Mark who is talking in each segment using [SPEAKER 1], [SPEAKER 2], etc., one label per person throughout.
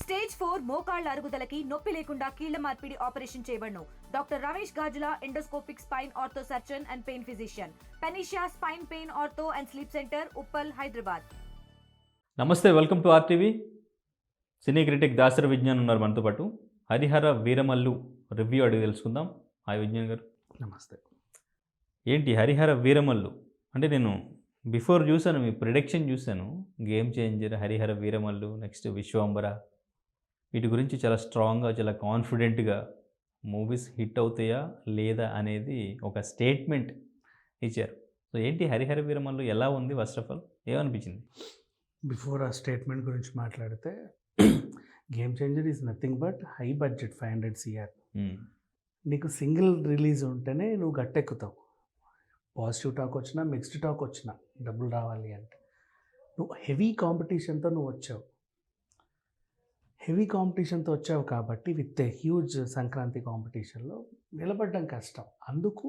[SPEAKER 1] Stage 4 మోకాళ్ల అరుగుదలకి నొప్పి లేకుండా కీళ్ల మార్పిడి ఆపరేషన్ చేయబడును. Doctor Ramesh Gajula, endoscopic spine ortho surgeon and pain physician, పెనిషియా spine pain ortho and sleep centre, Uppal, Hyderabad.
[SPEAKER 2] నమస్తే, welcome to RTV. Cine critic Dasari Vignan ఉన్నారు మనతో పాటు. హరిహర వీరమల్లు రివ్యూ అడిగి తెలుసుకుందాం. హాయ్ విజ్ఞాన్ గారు.
[SPEAKER 3] నమస్తే.
[SPEAKER 2] ఏంటి హరిహర వీరమల్లు అంటే నేను బిఫోర్ చూశాను, మీ ప్రిడిక్షన్ చూశాను. Game changer, Harihara Veeramallu, next Vishwambhara, వీటి గురించి చాలా స్ట్రాంగ్గా, చాలా కాన్ఫిడెంట్గా మూవీస్ హిట్ అవుతాయా లేదా అనేది ఒక స్టేట్మెంట్ ఇచ్చారు. సో ఏంటి హరిహర వీరమల్లు ఎలా ఉంది? ఫస్ట్ ఆఫ్ ఆల్ ఏమనిపించింది?
[SPEAKER 3] బిఫోర్ ఆ స్టేట్మెంట్ గురించి మాట్లాడితే, game changer is nothing but high budget 500 CR. నీకు సింగిల్ రిలీజ్ ఉంటేనే నువ్వు గట్టెక్కుతావు. పాజిటివ్ టాక్ వచ్చినా, మిక్స్డ్ టాక్ వచ్చినా డబ్బులు రావాలి అంటే నువ్వు హెవీ కాంపిటీషన్తో వచ్చావు. హెవీ కాంపిటీషన్తో వచ్చావు కాబట్టి విత్ ఏ హ్యూజ్ సంక్రాంతి కాంపిటీషన్లో నిలబడడం కష్టం. అందుకు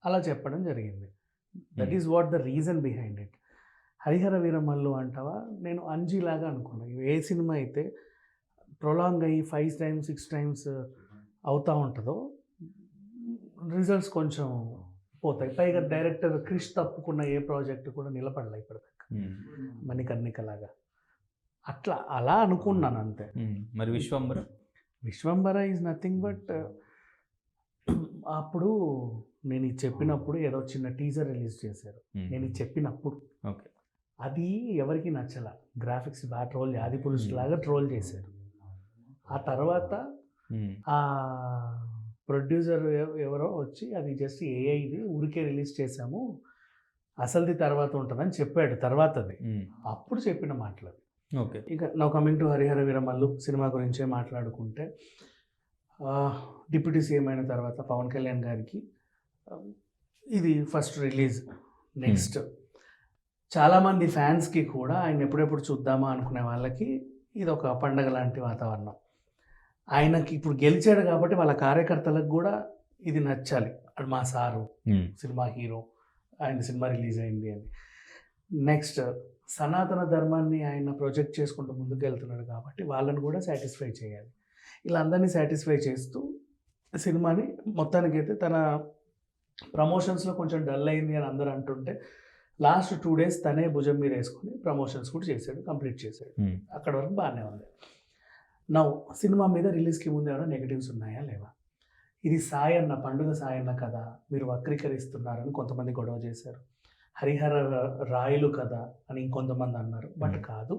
[SPEAKER 3] అలా చెప్పడం జరిగింది. That is what the reason behind it. Harihara Veeramallu అంటావా, నేను అంజీలాగా అనుకున్నాను. ఏ సినిమా అయితే ప్రొలాంగ్ అయ్యి 5 times 6 times అవుతూ ఉంటుందో రిజల్ట్స్ కొంచెం పోతాయి. పైగా డైరెక్టర్ క్రిష్ తప్పుకున్న ఏ ప్రాజెక్ట్ కూడా నిలబడలే ఇప్పటిదాకా, మణికర్ణికలాగా. అలా అనుకున్నాను అంతే.
[SPEAKER 2] మరి
[SPEAKER 3] విశ్వంబర ఈజ్ నథింగ్ బట్ అప్పుడు నేను ఇది చెప్పినప్పుడు ఏదో చిన్న టీజర్ రిలీజ్ చేశారు. నేను ఇది చెప్పినప్పుడు
[SPEAKER 2] ఓకే,
[SPEAKER 3] అది ఎవరికి నచ్చల. గ్రాఫిక్స్ బాగా ట్రోల్, ఆది పురుష్ లాగా ట్రోల్ చేశారు. ఆ తర్వాత ఆ ప్రొడ్యూసర్ ఎవరో వచ్చి అది జస్ట్ ఏఐది ఊరికే రిలీజ్ చేశాము, అసలుది తర్వాత ఉంటుందని చెప్పాడు. తర్వాత అది అప్పుడు చెప్పిన మాటలు.
[SPEAKER 2] ఓకే,
[SPEAKER 3] ఇక now coming to Harihara Veeramallu cinema గురించే మాట్లాడుకుంటే, డిప్యూటీ సీఎం అయిన తర్వాత పవన్ కళ్యాణ్ గారికి ఇది ఫస్ట్ రిలీజ్. నెక్స్ట్ చాలామంది ఫ్యాన్స్కి కూడా ఆయన ఎప్పుడెప్పుడు చూద్దామా అనుకునే వాళ్ళకి ఇది ఒక పండగ లాంటి వాతావరణం. ఆయనకి ఇప్పుడు గెలిచాడు కాబట్టి వాళ్ళ కార్యకర్తలకు కూడా ఇది నచ్చాలి. అది మా సారు సినిమా హీరో, ఆయన సినిమా రిలీజ్ అయింది అని. నెక్స్ట్ సనాతన ధర్మాన్ని ఆయన ప్రొజెక్ట్ చేసుకుంటూ ముందుకు వెళ్తున్నాడు కాబట్టి వాళ్ళని కూడా సాటిస్ఫై చేయాలి. ఇలా అందరినీ సాటిస్ఫై చేస్తూ సినిమాని మొత్తానికైతే తన ప్రమోషన్స్లో కొంచెం డల్ అయింది అని అందరూ అంటుంటే, లాస్ట్ 2 days తనే భుజం మీద వేసుకొని ప్రమోషన్స్ కూడా చేశాడు, కంప్లీట్ చేశాడు. అక్కడ వరకు బాగానే ఉంది. నా సినిమా మీద రిలీజ్కి ముందు ఏమైనా నెగిటివ్స్ ఉన్నాయా లేవా? ఇది సాయన్న, పండుగ సాయన్న కదా, మీరు వక్రీకరిస్తున్నారని కొంతమంది గొడవ చేశారు. హరిహర రాయలు కదా అని ఇంకొంతమంది అన్నారు. బట్ కాదు,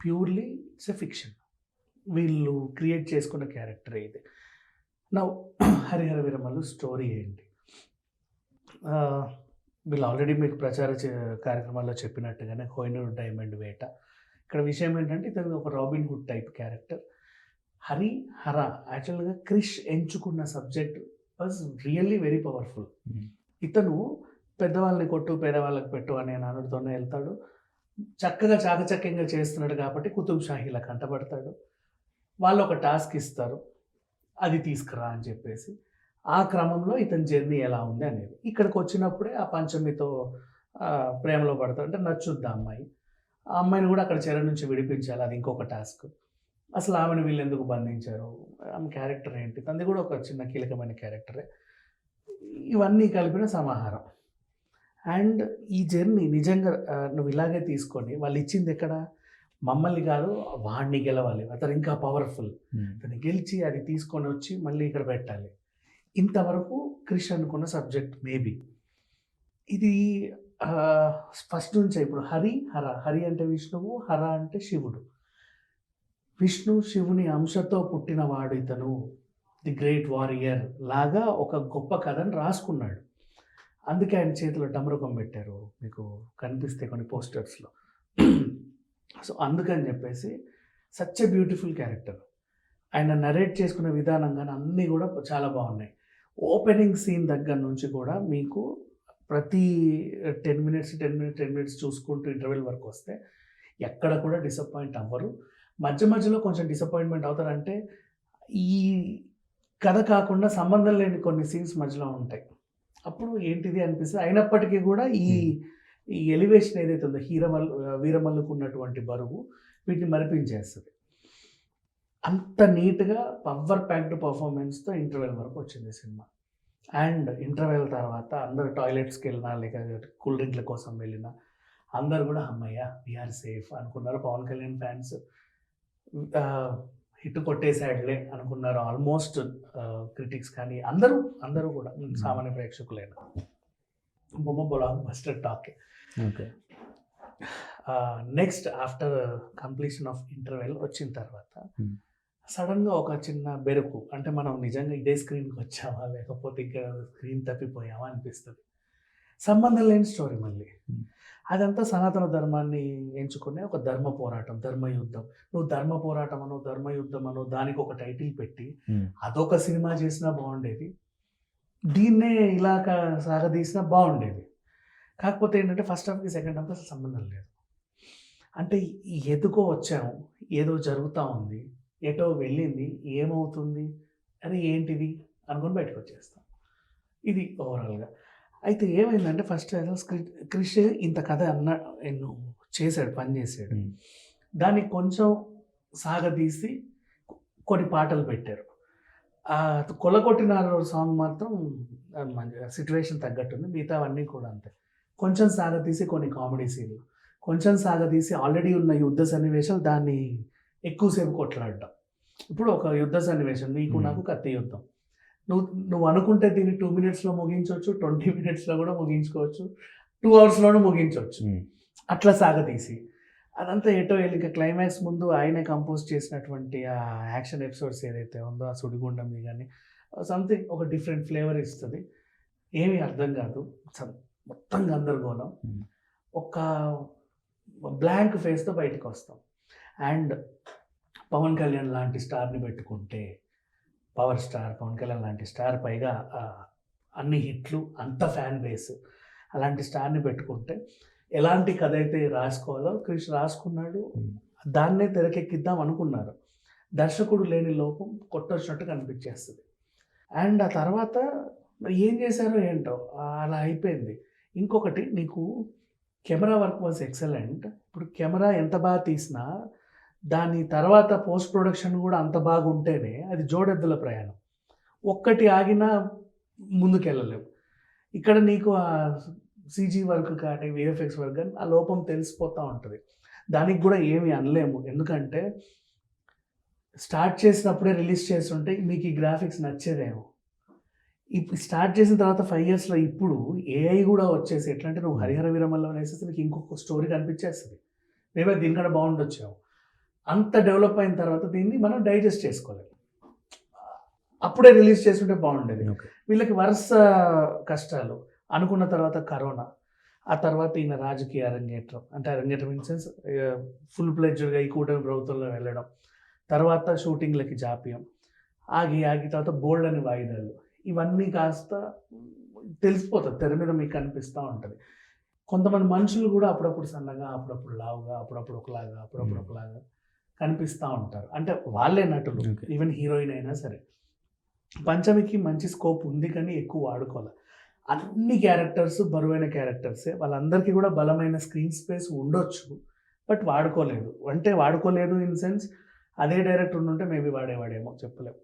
[SPEAKER 3] ప్యూర్లీ ఇట్స్ ఎ ఫిక్షన్. వీళ్ళు క్రియేట్ చేసుకున్న క్యారెక్టరే ఇది. నా హరిహర వీరమల్లు స్టోరీ ఏంటి? వీళ్ళు ఆల్రెడీ మీకు ప్రచార కార్యక్రమాల్లో చెప్పినట్టుగానే కోహినూర్ డైమండ్ వేట. ఇక్కడ విషయం ఏంటంటే, ఇతను ఒక robin hood type character. Harihara యాక్చువల్గా క్రిష్ ఎంచుకున్న subject was really very powerful. ఇతను పెద్దవాళ్ళని కొట్టు, పేదవాళ్ళకి పెట్టు అనే నానుడితోనే వెళ్తాడు. చక్కగా చాకచక్యంగా చేస్తున్నాడు కాబట్టి కుతుబ్ షాహీలా కంటపడతాడు. వాళ్ళు ఒక టాస్క్ ఇస్తారు, అది తీసుకురా అని చెప్పేసి. ఆ క్రమంలో ఇతని జర్నీ ఎలా ఉంది అనేది. ఇక్కడికి వచ్చినప్పుడే ఆ పంచమితో ప్రేమలో పడతాడు. అంటే నచ్చుద్ది ఆ అమ్మాయి. ఆ అమ్మాయిని కూడా అక్కడ చెర నుంచి విడిపించాలి, అది ఇంకొక టాస్క్. అసలు ఆమెను వీళ్ళు ఎందుకు బంధించారు, ఆమె క్యారెక్టర్ ఏంటి, తనది కూడా ఒక చిన్న కీలకమైన క్యారెక్టరే. ఇవన్నీ కలిపిన సమాహారం. అండ్ ఈ జర్నీ నిజంగా నువ్వు ఇలాగే తీసుకొని, వాళ్ళు ఇచ్చింది ఎక్కడ, మమ్మల్ని కాదు వాడిని గెలవాలి, అతను ఇంకా పవర్ఫుల్, అతను గెలిచి అది తీసుకొని వచ్చి మళ్ళీ ఇక్కడ పెట్టాలి. ఇంతవరకు క్రిష్ అనుకున్న సబ్జెక్ట్ మేబీ ఇది ఫస్ట్ నుంచే. ఇప్పుడు హరి అంటే విష్ణువు, హర అంటే శివుడు. విష్ణు శివుని అంశతో పుట్టినవాడు ఇతను, ది గ్రేట్ వారియర్ లాగా ఒక గొప్ప కథను రాసుకున్నాడు. అందుకే ఆయన చేతిలో డమరుకం పెట్టారు, మీకు కనిపిస్తే కొన్ని పోస్టర్స్లో. సో అందుకని చెప్పేసి సచ్ ఎ బ్యూటిఫుల్ క్యారెక్టర్. ఆయన నరేట్ చేసుకునే విధానం కానీ అన్నీ కూడా చాలా బాగున్నాయి. ఓపెనింగ్ సీన్ దగ్గర నుంచి కూడా మీకు ప్రతి 10 minutes చూసుకుంటూ ఇంటర్వెల్ వరకు వస్తే ఎక్కడ కూడా డిసప్పాయింట్ అవ్వరు. మధ్యలో కొంచెం డిసప్పాయింట్మెంట్ అవుతారంటే, ఈ కథ కాకుండా సంబంధం లేని కొన్ని సీన్స్ మధ్యలో ఉంటాయి. అప్పుడు ఏంటిది అనిపిస్తుంది. అయినప్పటికీ కూడా ఈ ఎలివేషన్ ఏదైతే ఉందో వీరమల్లుకు ఉన్నటువంటి బరువు వీటిని మరిపించేస్తుంది. అంత నీట్గా పవర్ ప్యాక్డ్ పర్ఫార్మెన్స్తో ఇంటర్వెల్ వరకు వచ్చింది సినిమా. అండ్ ఇంటర్వెల్ తర్వాత అందరు టాయిలెట్స్కి వెళ్ళినా లేక కూల్ డ్రింక్ల కోసం వెళ్ళినా అందరు కూడా అమ్మయ్య వీఆర్ సేఫ్ అనుకున్నారు. పవన్ కళ్యాణ్ ఫ్యాన్స్ హిట్ కొట్టేసాడులే అనుకున్నారు ఆల్మోస్ట్ క్రిటిక్స్ కానీ అందరూ కూడా సామాన్య ప్రేక్షకులైన బొమ్మ block buster talk.
[SPEAKER 2] Okay.
[SPEAKER 3] Next after completion of interval వచ్చిన తర్వాత సడన్గా ఒక చిన్న బెరుకు, అంటే మనం నిజంగా ఇదే స్క్రీన్కి వచ్చామా లేకపోతే ఇంకా స్క్రీన్ తప్పిపోయామా అనిపిస్తుంది. సంబంధం లేని స్టోరీ మళ్ళీ. అదంతా సనాతన ధర్మాన్ని ఎంచుకునే ఒక ధర్మ పోరాటం, ధర్మయుద్ధం. నువ్వు ధర్మ పోరాటం అనో ధర్మయుద్ధం అనో దానికి ఒక టైటిల్ పెట్టి అదొక సినిమా చేసినా బాగుండేది, దీన్నే ఇలా సాగదీసినా బాగుండేది. కాకపోతే ఏంటంటే ఫస్ట్ హాఫ్కి సెకండ్ హాఫ్కి అసలు సంబంధం లేదు. అంటే ఎదుకో వచ్చాము, ఏదో జరుగుతూ ఉంది, ఎటో వెళ్ళింది, ఏమవుతుంది, అది ఏంటిది అనుకుని బయటకు వచ్చేస్తాం. ఇది ఓవరాల్గా. అయితే ఏమైందంటే ఫస్ట్ క్రిష్ ఇంత కథ ఎన్నో చేశాడు, పని చేశాడు. దాన్ని కొంచెం సాగదీసి కొన్ని పాటలు పెట్టారు. కొలగొట్టిన సాంగ్ మాత్రం సిచ్యువేషన్ తగ్గట్టుంది, మిగతావన్నీ కూడా అంతే. కొంచెం సాగదీసి కొన్ని కామెడీ సీన్లు, కొంచెం సాగదీసి ఆల్రెడీ ఉన్న యుద్ధ సన్నివేశాలు దాన్ని ఎక్కువసేపు కొట్లాడటం. ఇప్పుడు ఒక యుద్ధ సన్నివేశం, నీకు నాకు కత్తి యుద్ధం, నువ్వు అనుకుంటే దీన్ని 2 minutesలో ముగించవచ్చు, 20 minutesలో కూడా ముగించుకోవచ్చు, 2 hoursలోనూ ముగించవచ్చు. అట్లా సాగదీసి అదంతా ఎటో వెళ్ళి ఇంకా క్లైమాక్స్ ముందు ఆయనే కంపోజ్ చేసినటువంటి ఆ యాక్షన్ ఎపిసోడ్స్ ఏదైతే ఉందో ఆ సుడిగుండం కానీ సంథింగ్ ఒక డిఫరెంట్ ఫ్లేవర్ ఇస్తుంది. ఏమీ అర్థం కాదు, మొత్తం గందరగోళం. ఒక బ్లాంక్ ఫేస్తో బయటకు వస్తాం. అండ్ పవన్ కళ్యాణ్ లాంటి స్టార్ని పెట్టుకుంటే, పవర్ స్టార్ పవన్ కళ్యాణ్ లాంటి స్టార్, పైగా అన్ని హిట్లు, అంత ఫ్యాన్ బేస్, అలాంటి స్టార్ని పెట్టుకుంటే ఎలాంటి కథ అయితే రాసుకోవాలో క్రిష్ రాసుకున్నాడు. దాన్నే తెరకెక్కిద్దాం అనుకున్నారు. దర్శకుడు లేని లోపం కొట్టొచ్చినట్టు కనిపించేస్తుంది. అండ్ ఆ తర్వాత ఏం చేశారో ఏంటో అలా అయిపోయింది. ఇంకొకటి, నీకు కెమెరా వర్క్ వాజ్ ఎక్సలెంట్. ఇప్పుడు కెమెరా ఎంత బాగా తీసినా దాని తర్వాత పోస్ట్ ప్రొడక్షన్ కూడా అంత బాగుంటేనే అది జోడెద్దుల ప్రయాణం. ఒక్కటి ఆగినా ముందుకెళ్ళలేవు. ఇక్కడ నీకు ఆ సీజీ వర్క్ కానీ విఎఫ్ఎక్స్ వర్క్ కానీ ఆ లోపం తెలిసిపోతూ ఉంటుంది. దానికి కూడా ఏమీ అనలేము, ఎందుకంటే స్టార్ట్ చేసినప్పుడే రిలీజ్ చేస్తుంటే మీకు ఈ గ్రాఫిక్స్ నచ్చేదేమో. ఇప్పుడు స్టార్ట్ చేసిన తర్వాత 5 yearsలో ఇప్పుడు ఏఐ కూడా వచ్చేసి ఎట్లా అంటే నువ్వు హరిహర వీరమల్లం వేసేసి నీకు ఇంకొక స్టోరీ కనిపించేస్తుంది. మేబీ దీనికన్నా బాగుండొచ్చాము. అంత డెవలప్ అయిన తర్వాత దీన్ని మనం డైజెస్ట్ చేసుకోలేము. అప్పుడే రిలీజ్ చేస్తుంటే బాగుండేది. వీళ్ళకి వరుస కష్టాలు, అనుకున్న తర్వాత కరోనా, ఆ తర్వాత ఈయన రాజకీయ అరంగేట్రం, అంటే అరంగేట్రం ఇన్ సెన్స్ ఫుల్ ప్లెడ్జ్డ్గా ఈ కూటమి ప్రభుత్వంలో వెళ్ళడం, తర్వాత షూటింగ్లకి జాప్యం, ఆగి తర్వాత బోల్డ్ అని వాయిదాలు, ఇవన్నీ కాస్త తెలిసిపోతుంది, తెర మీద మీకు కనిపిస్తూ ఉంటుంది. కొంతమంది మనుషులు కూడా అప్పుడప్పుడు సన్నగా, అప్పుడప్పుడు లావుగా, అప్పుడప్పుడు ఒకలాగా కనిపిస్తూ ఉంటారు. అంటే వాళ్ళే నటులు, ఈవెన్ హీరోయిన్ అయినా సరే. పంచమికి మంచి స్కోప్ ఉంది కానీ ఎక్కువ వాడుకోవాలి. అన్ని క్యారెక్టర్స్ బరువైన క్యారెక్టర్సే, వాళ్ళందరికీ కూడా బలమైన స్క్రీన్ స్పేస్ ఉండొచ్చు, బట్ వాడుకోలేదు. అంటే వాడుకోలేదు ఇన్ సెన్స్ అదే డైరెక్టర్ ఉంటే మేబీ వాడేవాడేమో, చెప్పలేము.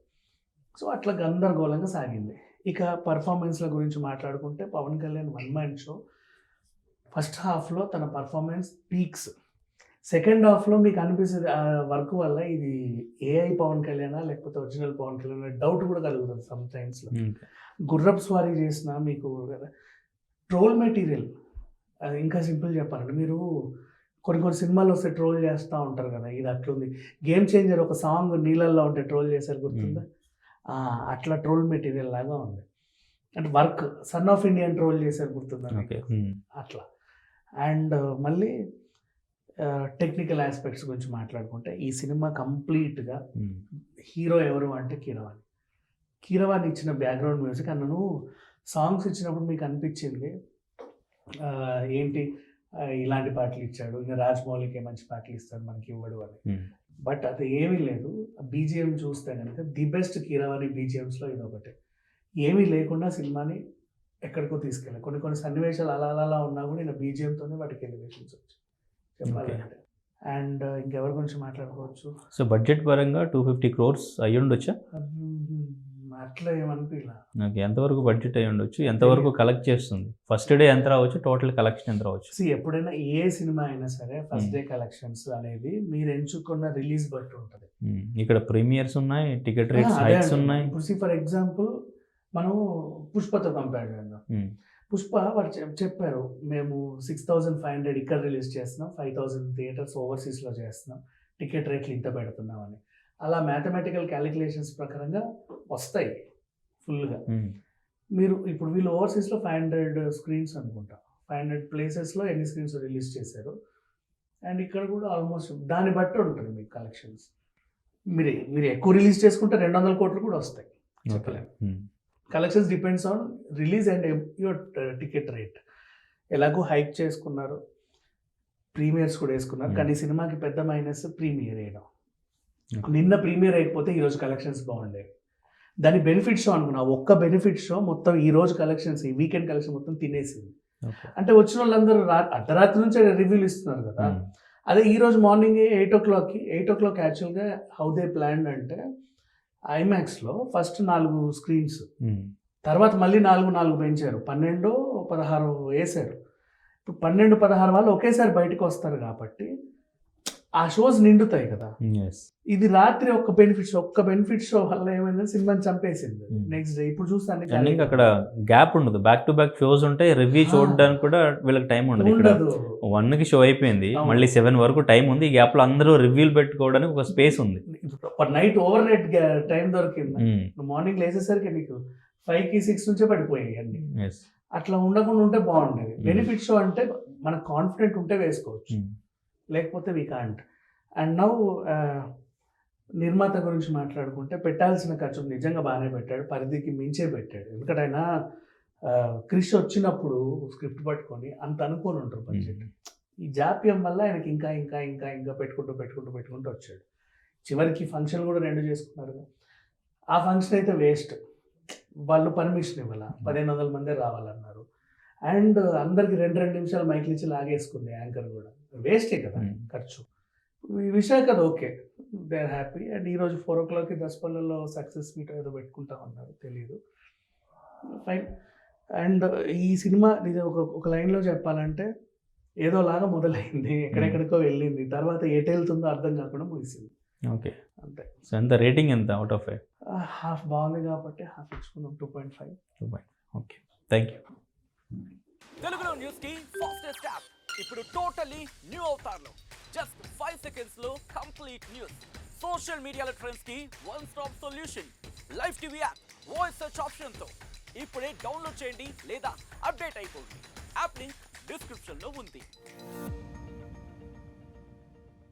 [SPEAKER 3] సో అట్లా గందరగోళంగా సాగింది. ఇక పర్ఫార్మెన్స్ల గురించి మాట్లాడుకుంటే Pawan Kalyan 1 man show. First హాఫ్లో తన పర్ఫార్మెన్స్ పీక్స్, సెకండ్ హాఫ్లో మీకు అనిపిస్తుంది ఆ వర్క్ వల్ల ఇది ఏఐ పవన్ కళ్యాణా లేకపోతే ఒరిజినల్ పవన్ కళ్యాణ్ డౌట్ కూడా కలుగుతుంది సమ్ టైమ్స్లో. గుర్రప్ స్వారీ చేసిన మీకు ట్రోల్ మెటీరియల్, ఇంకా సింపుల్ చెప్పాలంటే మీరు కొన్ని సినిమాలు వస్తే ట్రోల్ చేస్తూ ఉంటారు కదా, ఇది అట్లుంది. గేమ్ చేంజర్ ఒక సాంగ్ నీళ్ళల్లో ఉంటే ట్రోల్ చేశారు, గుర్తుందా? అట్లా ట్రోల్ మెటీరియల్ లాగా ఉంది. అంటే work son of Indian troll చేశారు, గుర్తుందా? అట్లా. అండ్ మళ్ళీ టెక్నికల్ ఆస్పెక్ట్స్ గురించి మాట్లాడుకుంటే ఈ సినిమా కంప్లీట్గా హీరో ఎవరు అంటే కీరవాణి ఇచ్చిన బ్యాక్గ్రౌండ్ మ్యూజిక్. అన్నను సాంగ్స్ ఇచ్చినప్పుడు మీకు అనిపించింది ఏంటి ఇలాంటి పాటలు ఇచ్చాడు, ఇంకా రాజమౌళికి మంచి పాటలు ఇస్తాడు మనకి ఇవ్వడు అని. బట్ అది ఏమీ లేదు. బీజిఎం చూస్తే కనుక ది బెస్ట్ కీరవాణి బీజిఎమ్స్లో ఇది ఒకటే. ఏమీ లేకుండా సినిమాని ఎక్కడికో తీసుకెళ్ళాలి. కొన్ని సన్నివేశాలు అలా ఉన్నా కూడా నేను బీజిఎంతోనే వాటికి ఎలివేషన్స్ వచ్చాయి చెప్పాలంటే. అండ్ ఇంకెవరి గురించి మాట్లాడుకోవచ్చు?
[SPEAKER 2] సో బడ్జెట్ పరంగా 250 crores అయ్యి ఉండొచ్చా?
[SPEAKER 3] అట్లా ఏమనిపించలా.
[SPEAKER 2] నాకు ఎంతవరకు బడ్జెట్ అయ్యి ఉండొచ్చు, ఎంతవరకు కలెక్ట్ చేస్తుంది, ఫస్ట్ డే ఎంత రావచ్చు, టోటల్ కలెక్షన్ ఎంత రావచ్చు?
[SPEAKER 3] ఎప్పుడైనా ఏ సినిమా అయినా సరే ఫస్ట్ డే కలెక్షన్స్ అనేది మీరు ఎంచుకున్న రిలీజ్ బట్టి ఉంటుంది.
[SPEAKER 2] ఇక్కడ ప్రీమియర్స్ ఉన్నాయి, టికెట్ రేట్స్ హైక్స్ ఉన్నాయి.
[SPEAKER 3] ఇప్పుడు ఫర్ ఎగ్జాంపుల్ మనం పుష్పతో కంపేర్ చేద్దాం. పుష్ప వారు చెప్పారు మేము 6,500 ఇక్కడ రిలీజ్ చేస్తున్నాం, 5,000 థియేటర్స్ ఓవర్సీస్లో చేస్తున్నాం, టికెట్ రేట్లు ఇంత పెడుతున్నాం అని. అలా మ్యాథమెటికల్ క్యాలిక్యులేషన్స్ ప్రకారంగా వస్తాయి ఫుల్గా. మీరు ఇప్పుడు వీళ్ళు ఓవర్సీస్లో 500 స్క్రీన్స్ అనుకుంటా, 500 ప్లేసెస్లో ఎన్ని స్క్రీన్స్ రిలీజ్ చేశారు. అండ్ ఇక్కడ కూడా ఆల్మోస్ట్ దాన్ని బట్టి ఉంటుంది మీకు కలెక్షన్స్. మీరు ఎక్కువ రిలీజ్ చేసుకుంటే 200 కోట్లు కూడా వస్తాయి. Collections depends on release and your ticket rate. ఎలాగో హైక్ చేసుకున్నారు, ప్రీమియర్స్ కూడా వేసుకున్నారు, కానీ సినిమాకి పెద్ద మైనస్ ప్రీమియర్ వేయడం. నిన్న ప్రీమియర్ అయిపోతే ఈరోజు కలెక్షన్స్ బాగుండేవి. దాని బెనిఫిట్ షో అనుకున్నా, ఒక్క బెనిఫిట్ షో మొత్తం ఈ రోజు కలెక్షన్స్, ఈ వీకెండ్ కలెక్షన్ మొత్తం తినేసింది. అంటే వచ్చిన వాళ్ళందరూ అర్ధరాత్రి నుంచే రివ్యూలు ఇస్తున్నారు కదా. అదే ఈ రోజు మార్నింగ్ 8 o'clock యాక్చువల్గా హౌ దే ప్లాన్ అంటే ఐమాక్స్లో ఫస్ట్ 4 స్క్రీన్స్, తర్వాత మళ్ళీ 4 పెంచారు, 12, 16 వేశారు. ఇప్పుడు 12, 16 వాళ్ళు ఒకేసారి బయటకు వస్తారు కాబట్టి ఆ షోస్ నిండుతాయి కదా. ఇది రాత్రి ఒక్క బెనిఫిట్ షో వల్ల ఏమైందని సినిమాని చంపేసింది. నెక్స్ట్ డే ఇప్పుడు చూస్తాను
[SPEAKER 2] అక్కడ గ్యాప్ ఉండదు, బ్యాక్ టు బ్యాక్ షోస్ ఉంటాయి, రివ్యూ చూడడానికి కూడా వీళ్ళకి టైం ఉండదు. ఇక్కడ 1కి షో అయిపోయింది, మళ్ళీ 7 వరకు టైం ఉంది. ఈ గ్యాప్ లో అందరూ రివ్యూలు పెట్టుకోవడానికి ఒక స్పేస్ ఉంది.
[SPEAKER 3] నైట్ ఓవర్ నైట్ టైం దొరికింది. మార్నింగ్ లేచేసరికి నీకు 5కి 6 నుంచే పడిపోయాయి అన్ని. అట్లా ఉండకుండా ఉంటే బాగుండేది. బెనిఫిట్ షో అంటే మనకు కాన్ఫిడెంట్ ఉంటే వేసుకోవచ్చు, లేకపోతే వీ కాంట్. అండ్ నౌ నిర్మాత గురించి మాట్లాడుకుంటే పెట్టాల్సిన ఖర్చు నిజంగా బాగానే పెట్టాడు, పరిధికి మించే పెట్టాడు. ఎందుకంటే ఆయన క్రిష్ వచ్చినప్పుడు స్క్రిప్ట్ పట్టుకొని అంత అనుకోని ఉంటారు బడ్జెట్. ఈ జాప్యం వల్ల ఆయనకి ఇంకా ఇంకా ఇంకా ఇంకా పెట్టుకుంటూ వచ్చాడు. చివరికి ఫంక్షన్ కూడా 2 చేసుకున్నారు. ఆ ఫంక్షన్ అయితే వేస్ట్. వాళ్ళు పర్మిషన్ ఇవ్వాల, 1,500 మందే రావాలన్నారు. అండ్ అందరికి 2 నిమిషాలు మైక్లు ఇచ్చి లాగేసుకుంది యాంకర్ కూడా. వేస్టే కదా ఖర్చు. ఈ విషయం కదా, okay, they are happy. And ఈరోజు 4 o'clockకి దసపల్లలో సక్సెస్ మీట్ ఏదో పెట్టుకుంటా ఉన్నారు, తెలీదు, ఫైన్. అండ్ ఈ సినిమా ఇది ఒక లైన్లో చెప్పాలంటే ఏదోలాగా మొదలైంది, ఎక్కడెక్కడికో వెళ్ళింది, తర్వాత ఎటు వెళ్తుందో అర్థం కాకుండా ముగిసింది.
[SPEAKER 2] ఓకే,
[SPEAKER 3] అంతే.
[SPEAKER 2] సో ఎంత రేటింగ్ ఎంత అవుట్ ఆఫ్ 5?
[SPEAKER 3] హాఫ్ బాగుంది కాబట్టి హాఫ్ ఇచ్చుకుందాం, 2.5.
[SPEAKER 2] Okay, thank you.
[SPEAKER 4] తెలుగులో న్యూస్ కి ఫాస్టెస్ట్ యాప్ ఇప్పుడు టోటలీ న్యూ అవతార్లో జస్ట్ 5 seconds లో కంప్లీట్ న్యూస్, సోషల్ మీడియాలో ట్రెండ్స్ కి one stop solution, live TV app, voice search option తో ఇప్పుడే డౌన్లోడ్ చేయండి లేదా అప్డేట్ అయిపోండి. యాప్ లింక్ డిస్క్రిప్షన్ లో ఉంది.